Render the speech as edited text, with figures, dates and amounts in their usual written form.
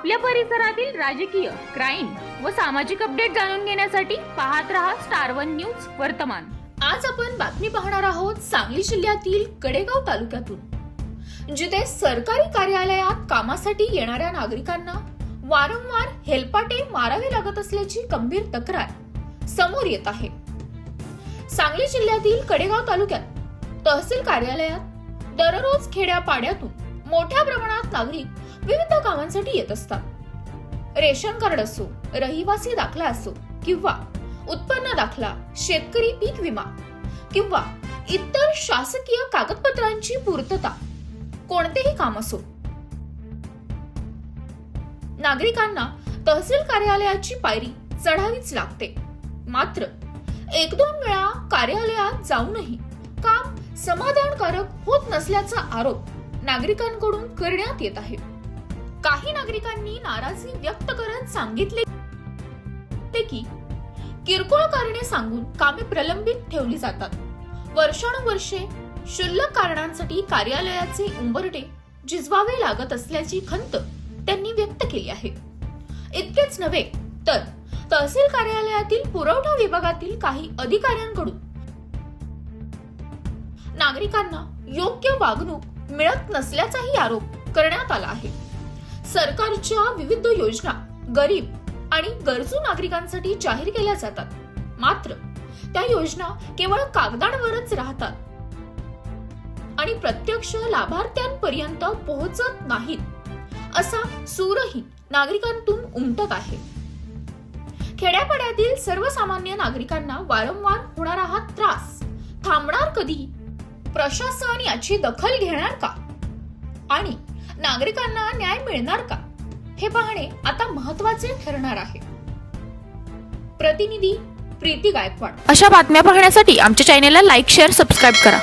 आपल्या परिसरातील राजकीय, क्राईम व सामाजिक अपडेट जाणून घेण्यासाठी पाहत रहा स्टार वन न्यूज वर्तमान। आज आपण बातमी पाहणार आहोत सांगली जिल्ह्यातील कडेगाव तालुक्यातून, जिथे सरकारी कार्यालयात कामासाठी येणाऱ्या नागरिकांना वारंवार हेलपाटे मारावे लागत असल्याची गंभीर तक्रार समोर येत आहे। सांगली जिल्ह्यातील कडेगाव तालुक्यात तहसील कार्यालयात दररोज खेड्यापाड्यातून मोठ्या प्रमाणात नागरिक विविध कामांसाठी येत असतात। रेशन कार्ड असो, रहिवासी दाखला असो किंवा उत्पन्न दाखला, शेतकरी पीक विमा किंवा इतर शासकीय कागदपत्रांची पूर्तता, कोणतेही काम असो, नागरिकांना तहसील कार्यालयाची पायरी चढावीच लागते। मात्र एक दोन वेळा कार्यालयात जाऊनही काम समाधानकारक होत नसल्याचा आरोप नागरिकांकडून करण्यात येत आहे। काही नागरिकांनी नाराजी व्यक्त करत सांगितले की किरकोळ कारणे सांगून कामे प्रलंबित ठेवली जातात। वर्षानुवर्षे क्षुल्लक कारणांसाठी कार्यालयाचे उंबरठे झिजवावे लागत असल्याची खंत त्यांनी व्यक्त केली आहे। इतकेच नव्हे तर तहसील कार्यालयातील पुरवठा विभागातील काही अधिकाऱ्यांकडून नागरिकांना योग्य वागणूक मिळत नसल्याचाही आरोप करण्यात आला आहे। सरकारच्या विविध योजना गरीब आणि गरजू नागरिकांसाठी जाहीर केल्या जातात, मात्र त्या योजना केवळ कागदांवरच राहतात आणि प्रत्यक्ष लाभार्थ्यांपर्यंत पोहोचत नाहीत असा सूरही नागरिकांतून उमटत आहे। खेड्यापाड्यातील सर्वसामान्य नागरिकांना वारंवार होणारा हा त्रास थांबणार कधी? प्रशासन याची दखल घेणार का? आणि नागरिकांना न्याय मिळणार का, हे पाहणे आता महत्त्वाचे ठरणार आहे। प्रतिनिधी प्रीती गायकवाड। अशा बातम्या पाहण्यासाठी आमच्या चॅनेलला लाईक, शेअर, सबस्क्राईब करा।